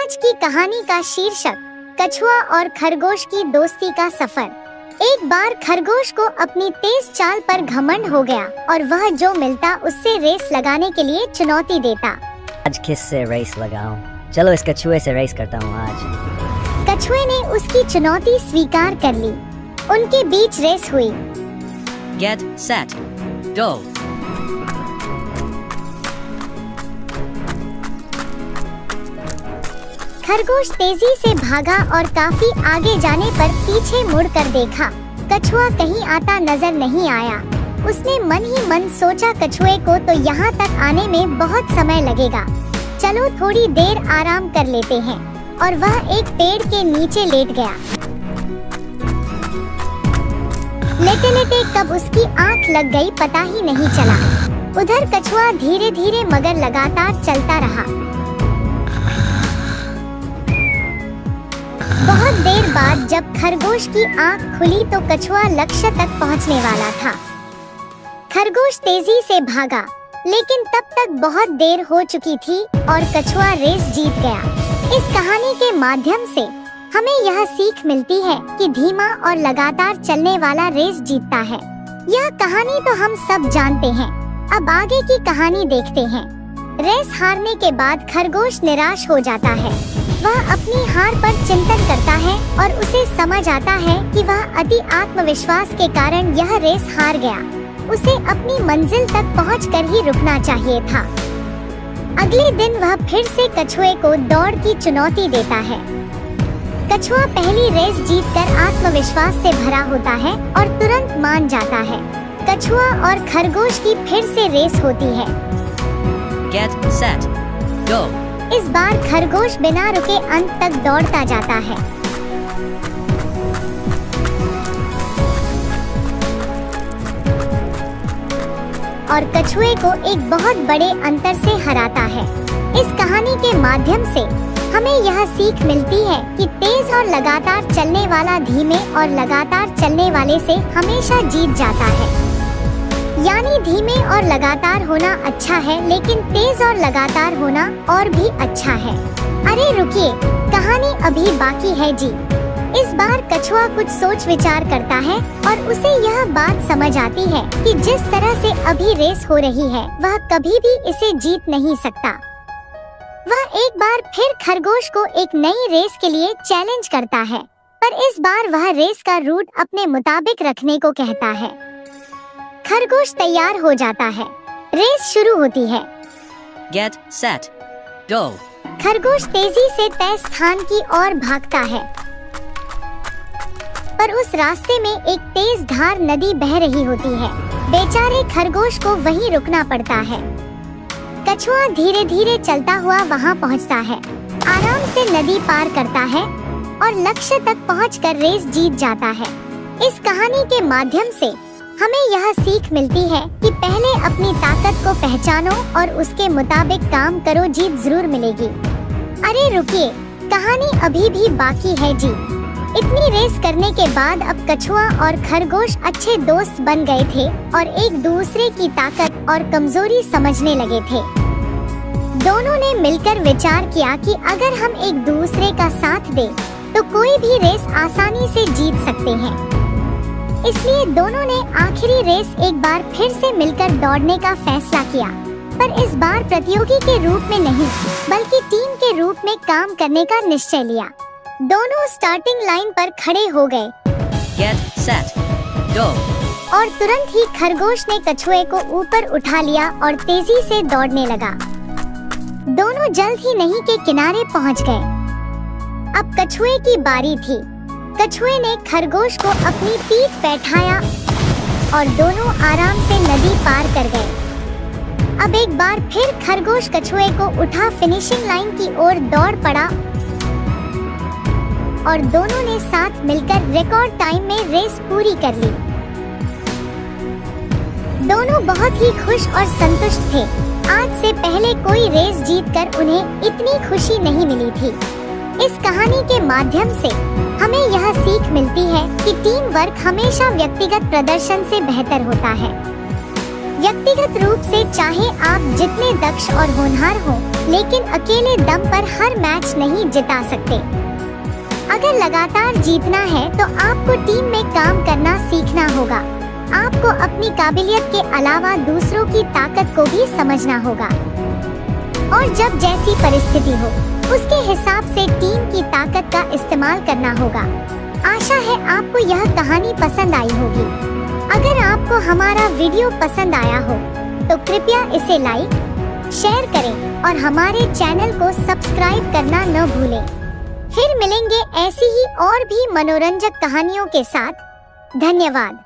आज की कहानी का शीर्षक कछुआ और खरगोश की दोस्ती का सफर। एक बार खरगोश को अपनी तेज चाल पर घमंड हो गया और वह जो मिलता उससे रेस लगाने के लिए चुनौती देता। आज किससे रेस लगाऊं? चलो इस कछुए से रेस करता हूँ आज। कछुए ने उसकी चुनौती स्वीकार कर ली। उनके बीच रेस हुई। Get set, go. खरगोश तेजी से भागा और काफी आगे जाने पर पीछे मुड़कर देखा। कछुआ कहीं आता नजर नहीं आया। उसने मन ही मन सोचा कछुए को तो यहाँ तक आने में बहुत समय लगेगा, चलो थोड़ी देर आराम कर लेते हैं। और वह एक पेड़ के नीचे लेट गया। लेटे लेटे कब उसकी आंख लग गई पता ही नहीं चला। उधर कछुआ धीरे धीरे मगर लगातार चलता रहा। बहुत देर बाद जब खरगोश की आंख खुली तो कछुआ लक्ष्य तक पहुंचने वाला था। खरगोश तेजी से भागा, लेकिन तब तक बहुत देर हो चुकी थी और कछुआ रेस जीत गया। इस कहानी के माध्यम से हमें यह सीख मिलती है कि धीमा और लगातार चलने वाला रेस जीतता है। यह कहानी तो हम सब जानते हैं। अब आगे की कहानी देखते हैं। रेस हारने के बाद खरगोश निराश हो जाता है। वह अपनी हार पर चिंतन करता है और उसे समझ आता है कि वह अति आत्मविश्वास के कारण यह रेस हार गया। उसे अपनी मंजिल तक पहुंचकर ही रुकना चाहिए था। अगले दिन वह फिर से कछुए को दौड़ की चुनौती देता है। कछुआ पहली रेस जीतकर आत्मविश्वास से भरा होता है और तुरंत मान जाता है। कछुआ और खरगोश की फिर से रेस होती है। Get set, go. इस बार खरगोश बिना रुके अंत तक दौड़ता जाता है। और कछुए को एक बहुत बड़े अंतर से हराता है। इस कहानी के माध्यम से हमें यह सीख मिलती है कि तेज और लगातार चलने वाला धीमे और लगातार चलने वाले से हमेशा जीत जाता है। यानी धीमे और लगातार होना अच्छा है, लेकिन तेज और लगातार होना और भी अच्छा है। अरे रुकिए, कहानी अभी बाकी है जी। इस बार कछुआ कुछ सोच विचार करता है और उसे यह बात समझ आती है कि जिस तरह से अभी रेस हो रही है वह कभी भी इसे जीत नहीं सकता। वह एक बार फिर खरगोश को एक नई रेस के लिए चैलेंज करता है, पर इस बार वह रेस का रूट अपने मुताबिक रखने को कहता है। खरगोश तैयार हो जाता है। रेस शुरू होती है। Get set, go. खरगोश तेजी से तय स्थान की ओर भागता है, पर उस रास्ते में एक तेज धार नदी बह रही होती है। बेचारे खरगोश को वहीं रुकना पड़ता है। कछुआ धीरे धीरे चलता हुआ वहां पहुंचता है, आराम से नदी पार करता है और लक्ष्य तक पहुंचकर रेस जीत जाता है। इस कहानी के माध्यम से हमें यह सीख मिलती है कि पहले अपनी ताकत को पहचानो और उसके मुताबिक काम करो, जीत जरूर मिलेगी। अरे रुकिए, कहानी अभी भी बाकी है जी। इतनी रेस करने के बाद अब कछुआ और खरगोश अच्छे दोस्त बन गए थे और एक दूसरे की ताकत और कमजोरी समझने लगे थे। दोनों ने मिलकर विचार किया कि अगर हम एक दूसरे का साथ दें तो कोई भी रेस आसानी से जीत सकते हैं। इसलिए दोनों ने आखिरी रेस एक बार फिर से मिलकर दौड़ने का फैसला किया, पर इस बार प्रतियोगी के रूप में नहीं बल्कि टीम के रूप में काम करने का निश्चय लिया। दोनों स्टार्टिंग लाइन पर खड़े हो गए। Get set, go. और तुरंत ही खरगोश ने कछुए को ऊपर उठा लिया और तेजी से दौड़ने लगा। दोनों जल्द ही नदी के किनारे पहुंच गए। अब कछुए की बारी थी। कछुए ने खरगोश को अपनी पीठ बैठाया और दोनों आराम से नदी पार कर गए। अब एक बार फिर खरगोश कछुए को उठा फिनिशिंग लाइन की ओर दौड़ पड़ा और दोनों ने साथ मिलकर रिकॉर्ड टाइम में रेस पूरी कर ली। दोनों बहुत ही खुश और संतुष्ट थे। आज से पहले कोई रेस जीतकर उन्हें इतनी खुशी नहीं मिली थी। इस कहानी के माध्यम से हमें यह सीख मिलती है कि टीम वर्क हमेशा व्यक्तिगत प्रदर्शन से बेहतर होता है। व्यक्तिगत रूप से चाहे आप जितने दक्ष और होनहार हो, लेकिन अकेले दम पर हर मैच नहीं जिता सकते। अगर लगातार जीतना है तो आपको टीम में काम करना सीखना होगा। आपको अपनी काबिलियत के अलावा दूसरों की ताकत को भी समझना होगा और जब जैसी परिस्थिति हो उसके हिसाब से टीम की ताकत का इस्तेमाल करना होगा। आशा है आपको यह कहानी पसंद आई होगी। अगर आपको हमारा वीडियो पसंद आया हो तो कृपया इसे लाइक, शेयर करें और हमारे चैनल को सब्सक्राइब करना न भूलें। फिर मिलेंगे ऐसी ही और भी मनोरंजक कहानियों के साथ। धन्यवाद।